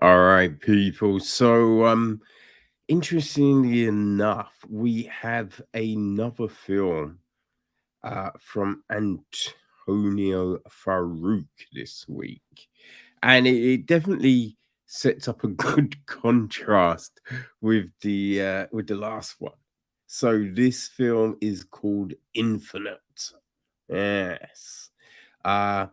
All right, people. So, interestingly enough, we have another film from Antonio Farouk this week, and it definitely sets up a good contrast with the last one. So this film is called Infinite. Yes. Uh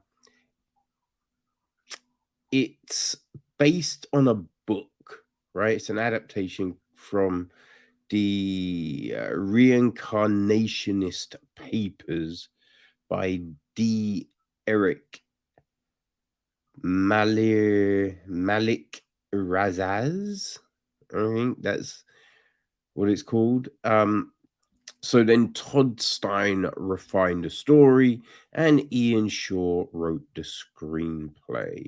it's based on a book, right? It's an adaptation from the Reincarnationist papers by D. Eric Malik Razaz. I think that's what it's called. So then Todd Stein refined the story, and Ian Shaw wrote the screenplay.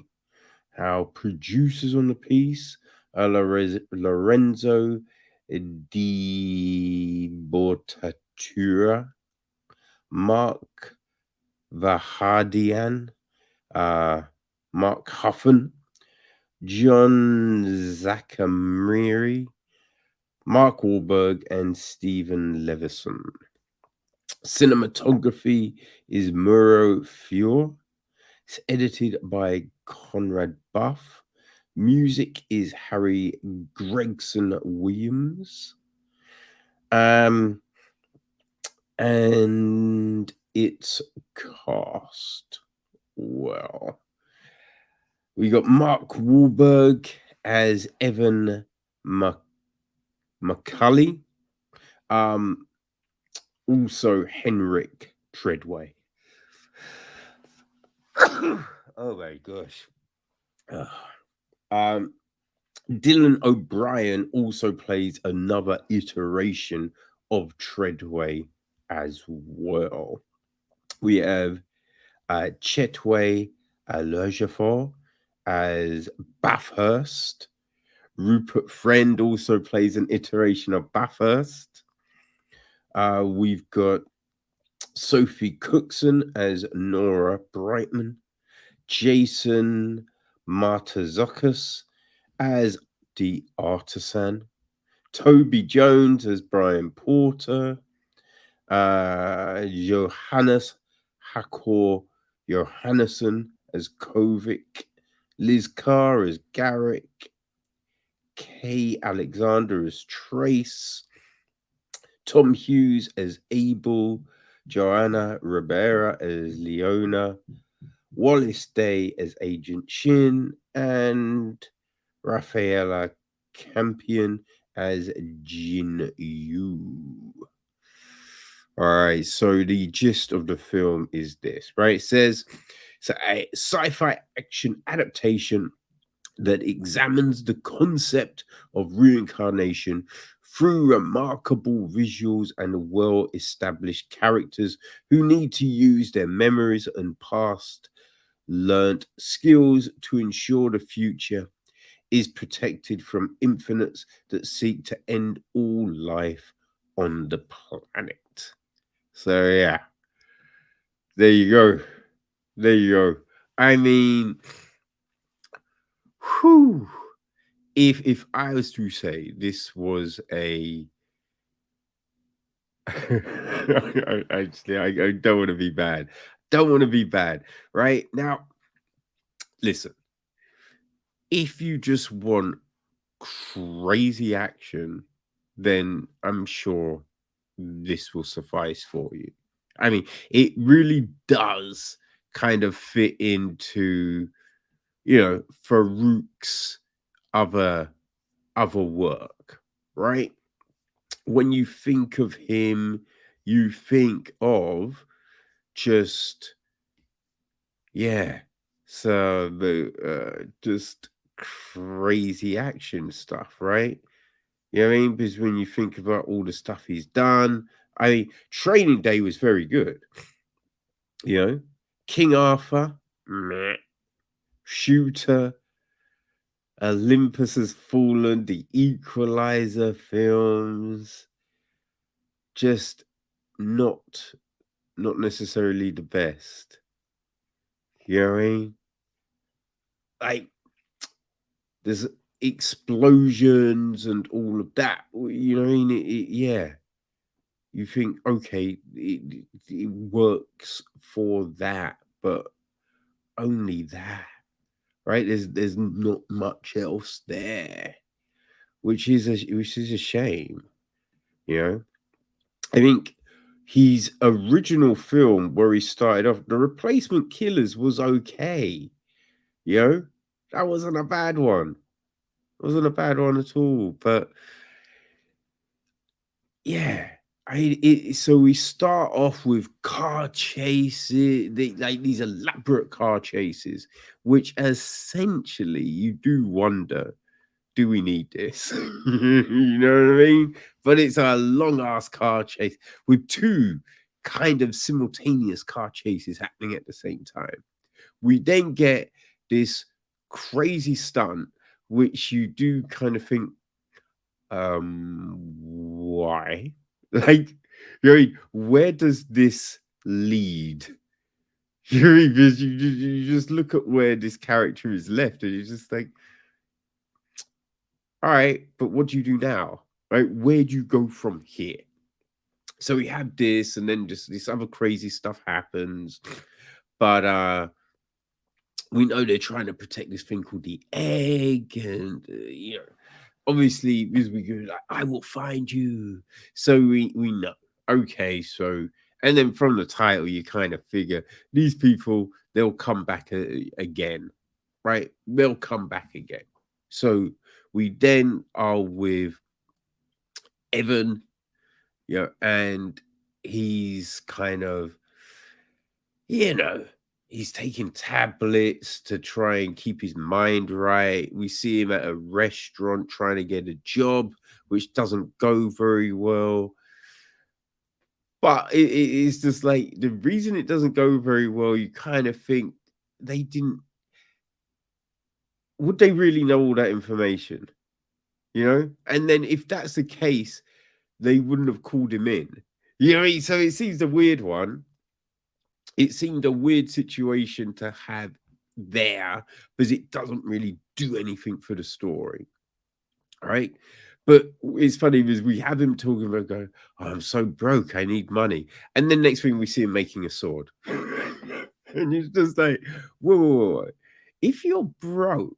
How producers on the piece are Lorenzo Di Bortatura, Mark Vahadian, uh, Mark Huffin, John Zachamiri, Mark Wahlberg, and Stephen Levison. Cinematography is Muro Fior. It's edited by Conrad Buff. Music is Harry Gregson Williams. Um, and it's cast. Well, we got Mark Wahlberg as Evan McCulley. Um, also Henrik Treadway. Oh my gosh. Ugh. Um, Dylan O'Brien also plays another iteration of Treadway as well. We have Chetway Lergerford as Bathurst. Rupert Friend also plays an iteration of Bathurst. We've got Sophie Cookson as Nora Brightman. Jason Martazakis as the artisan. Toby Jones as Brian Porter. Johannes Hakor Johannesson as Kovic. Liz Carr as Garrick. Kay Alexander as Trace. Tom Hughes as Abel. Joanna Rivera as Leona. Wallace Day as Agent Shin, and Rafaela Campion as Jin Yu. All right, so the gist of the film is this, right? It says it's a sci fi action adaptation that examines the concept of reincarnation through remarkable visuals and well established characters who need to use their memories and past learnt skills to ensure the future is protected from infinites that seek to end all life on the planet. So yeah, there you go. There you go. I mean, whew, if I was to say this was a I don't want to be bad. Don't want to be bad. Right? Now, listen, if you just want crazy action, then I'm sure this will suffice for you. I mean, it really does kind of fit into, Farouk's other other work, right? When you think of him, you think of just yeah, so the just crazy action stuff, right? You know what I mean? Because when you think about all the stuff he's done, I mean, Training Day was very good. You know, King Arthur, meh. Shooter, Olympus Has Fallen, the Equalizer films, just not not necessarily the best. You know what I mean? Like there's explosions and all of that. You know what I mean? Yeah, you think, okay, it works for that, but only that, right? There's not much else there, which is a shame. You know, I think his original film where he started off, The Replacement Killers, was okay. You know, that wasn't a bad one. It wasn't a bad one at all. But yeah, so we start off with car chases, like these elaborate car chases, which essentially you do wonder, do we need this? You know what I mean? But it's a long ass car chase with two kind of simultaneous car chases happening at the same time. We then get this crazy stunt, which you do kind of think, why? Like, you know, where does this lead? You know, because you just look at where this character is left, and you're just like, all right, but what do you do now? Right? Where do you go from here? So we have this, and then just this other crazy stuff happens. But we know they're trying to protect this thing called the egg, and you know, obviously, because we go like, I will find you. So we know. Okay, so and then from the title, you kind of figure these people, they'll come back again, right? They'll come back again. So we then are with Evan, you know, and he's kind of, you know, he's taking tablets to try and keep his mind right. We see him at a restaurant trying to get a job, which doesn't go very well. But it's just like the reason it doesn't go very well, you kind of think they didn't, would they really know all that information? You know? And then if that's the case, they wouldn't have called him in. You know what I mean? So it seems a weird one. It seemed a weird situation to have there because it doesn't really do anything for the story, right? But it's funny because we have him talking about going, oh, I'm so broke, I need money. And then next thing we see him making a sword. And it's just like, whoa. If you're broke,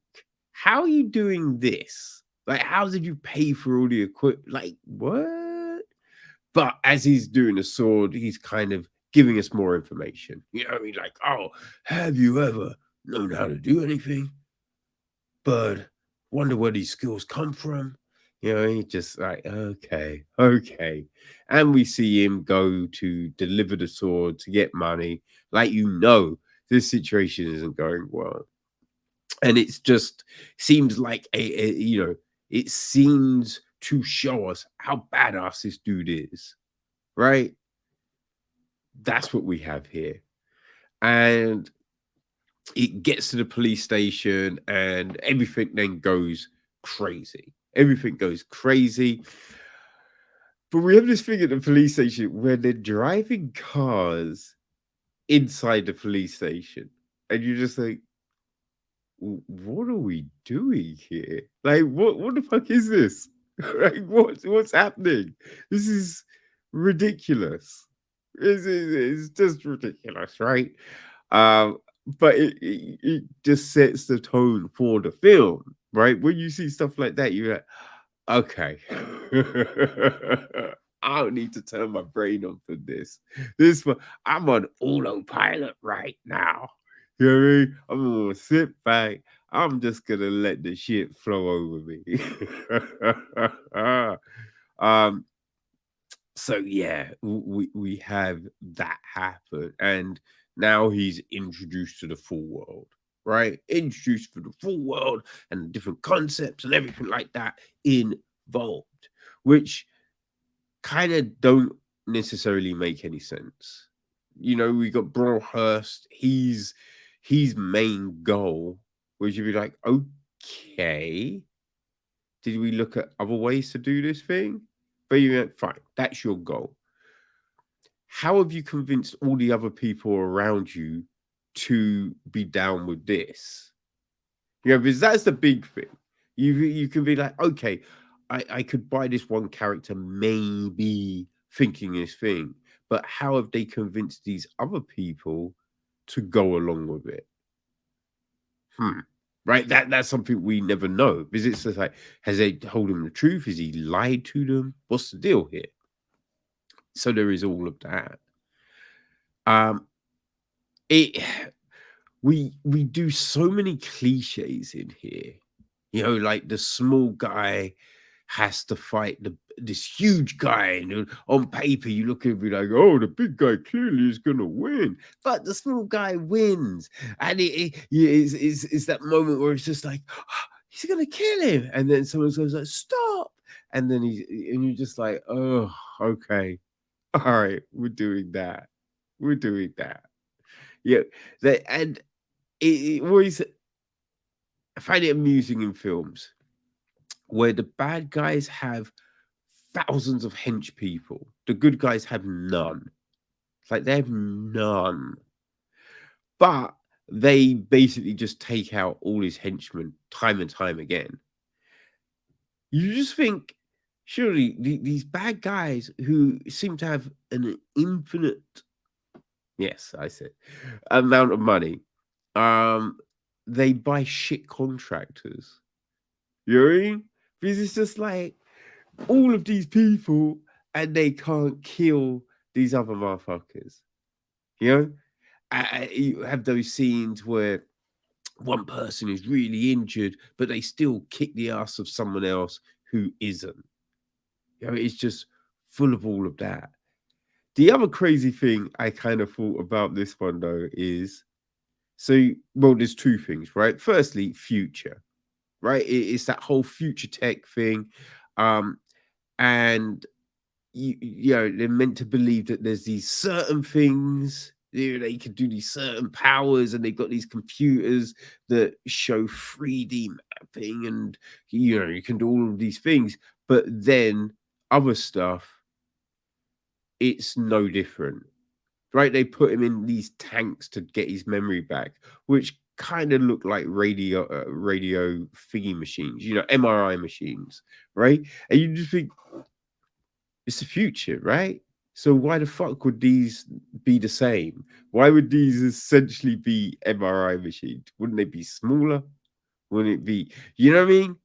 how are you doing this? Like, how did you pay for all the equipment? Like, what? But as he's doing the sword, he's kind of giving us more information. You know what I mean? Like, oh, have you ever known how to do anything? But wonder where these skills come from. You know, he just like, okay, okay. And we see him go to deliver the sword to get money. Like, you know, this situation isn't going well. And it's just seems like you know, it seems to show us how badass this dude is, right? That's what we have here. And it gets to the police station and everything then goes crazy. Everything goes crazy. But we have this thing at the police station where they're driving cars inside the police station. And you're just like, what are we doing here? Like, what the fuck is this? Like, what's happening? This is ridiculous. It's just ridiculous, right? Um, but it just sets the tone for the film, right? When you see stuff like that, you're like, okay. I don't need to turn my brain on for this. I'm on autopilot right now. You know what I mean? I'm gonna sit back. I'm just gonna let the shit flow over me. um, so yeah, we have that happen, and now he's introduced to the full world, right? Introduced to the full world and the different concepts and everything like that involved, which kind of don't necessarily make any sense. You know, we got Broadhurst, his main goal, which you'd be like, okay, did we look at other ways to do this thing? But you went, fine, that's your goal. How have you convinced all the other people around you to be down with this? You know, because that's the big thing. You can be like, okay, I could buy this one character maybe thinking this thing, but how have they convinced these other people to go along with it? Right? That's something we never know because it's just like, has they told him the truth? Has he lied to them? What's the deal here? So there is all of that. It we do so many cliches in here. You know, like the small guy has to fight this huge guy, and on paper you look at me like, oh, the big guy clearly is gonna win, but the small guy wins, and it's that moment where it's just like, "Oh, he's gonna kill him," and then someone goes like, "Stop!" And then and you're just like, "Oh, okay, all right, we're doing that." Yeah, and it always I find it amusing in films where the bad guys have thousands of hench people. The good guys have none. It's like they have none. But they basically just take out all his henchmen time and time again. You just think, surely these bad guys who seem to have an infinite, yes, I said, amount of money, um, they buy shit contractors. You know what I mean? Because it's just like all of these people and they can't kill these other motherfuckers. You know? You have those scenes where one person is really injured, but they still kick the ass of someone else who isn't. You know, it's just full of all of that. The other crazy thing I kind of thought about this one though is well, there's two things, right? Firstly, future, right? It's that whole future tech thing. Um, and you know, they're meant to believe that there's these certain things, you know, they can do these certain powers, and they've got these computers that show 3D mapping, and you know, you can do all of these things, but then other stuff, it's no different. Right? They put him in these tanks to get his memory back, which kind of look like radio thingy machines, you know, MRI machines, right? And you just think it's the future, right? So why the fuck would these be the same? Why would these essentially be MRI machines? Wouldn't they be smaller? Wouldn't it be? You know what I mean?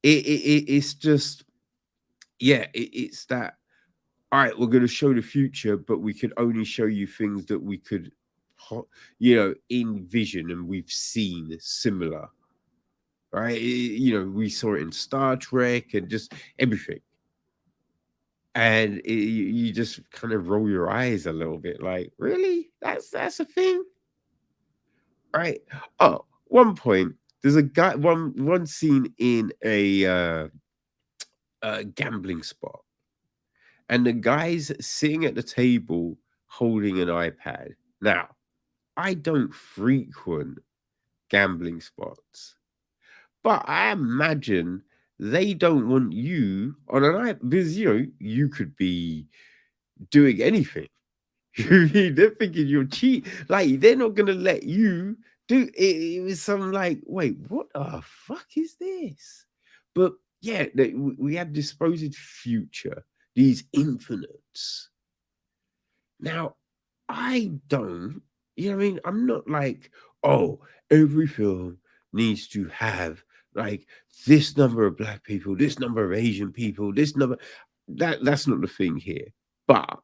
It's just yeah. It's that. All right, we're going to show the future, but we could only show you things that we could, you know, envision and we've seen similar, right? You know, we saw it in Star Trek and just everything. And you just kind of roll your eyes a little bit, like, really? That's a thing, right? Oh, one point, there's a guy, one scene in a gambling spot, and the guy's sitting at the table holding an iPad. Now, I don't frequent gambling spots, but I imagine they don't want you on an iPad because you know you could be doing anything. They're thinking you're cheat. Like they're not gonna let you do it. It was some like, wait, what the fuck is this? But yeah, we have this supposed future, these infinites. Now, I don't, you know what I mean? I'm not like, oh, every film needs to have like this number of black people, this number of Asian people, this number. That's not the thing here. But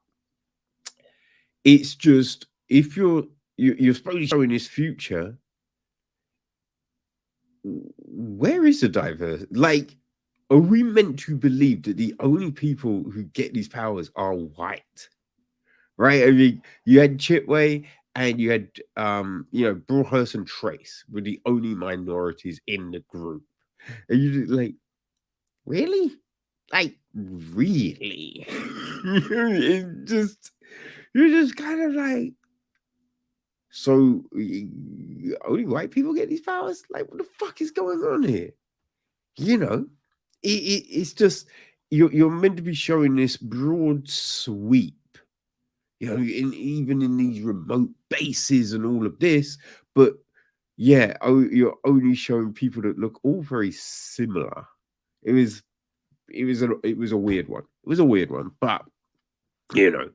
it's just if you're supposed to be showing this future, where is the diverse? Like, are we meant to believe that the only people who get these powers are white? Right? I mean, you had Chitway and you had you know, Broadhurst and Trace were the only minorities in the group. And you like, really? Like, really? It just you're just kind of like, so only white people get these powers? Like, what the fuck is going on here? You know, it's just you're meant to be showing this broad sweep, you know, even in these remote bases and all of this, but yeah, oh, you're only showing people that look all very similar. It was it was a weird one. It was a weird one, but you know,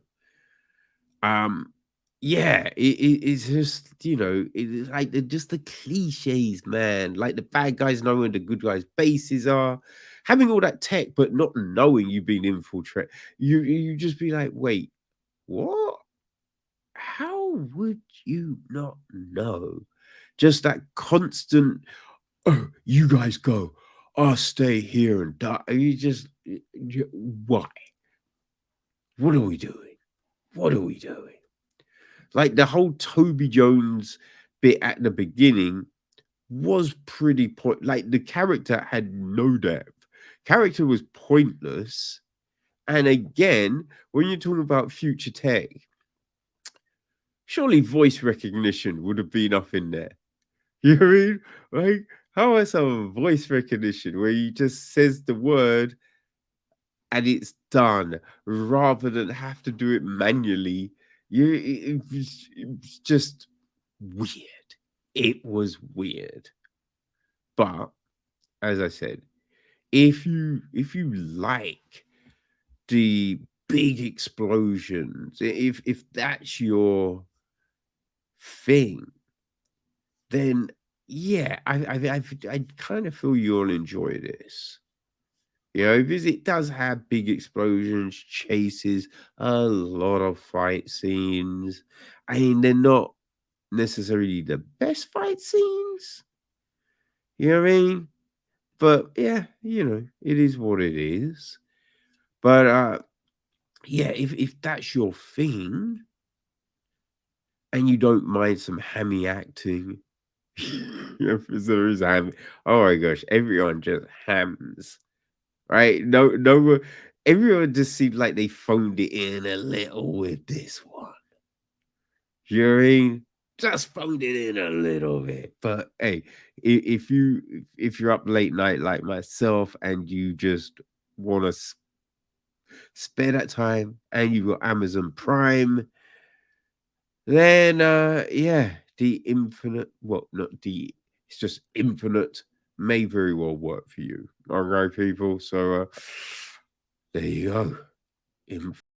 um, yeah, it's just it's like just the cliches, man. Like the bad guys knowing the good guys' bases are, having all that tech, but not knowing you've been infiltrated. You just be like, wait, what? How would you not know? Just that constant, oh, you guys go, I'll stay here and die. You just, why? What are we doing? What are we doing? Like the whole Toby Jones bit at the beginning was pretty point. Like the character had no depth. Character was pointless. And again, when you're talking about future tech, surely voice recognition would have been up in there. You know what I mean? Like, how is some voice recognition where you just says the word and it's done rather than have to do it manually? It was just weird. It was weird. But as I said, if you like the big explosions, if that's your thing, then yeah, I kind of feel you'll enjoy this. Because it does have big explosions, chases, a lot of fight scenes. I mean, they're not necessarily the best fight scenes. You know what I mean? But yeah, it is what it is. But yeah, if that's your thing and you don't mind some hammy acting, if there is ham. Oh my gosh, everyone just hams, right? No, everyone just seems like they phoned it in a little with this one. You know what I mean? Just phoned it in a little bit. But hey, if you're up late night like myself and you just want to spare that time and you've got Amazon Prime, then yeah, the infinite, well, not the, it's just infinite may very well work for you. All right, people. So there you go.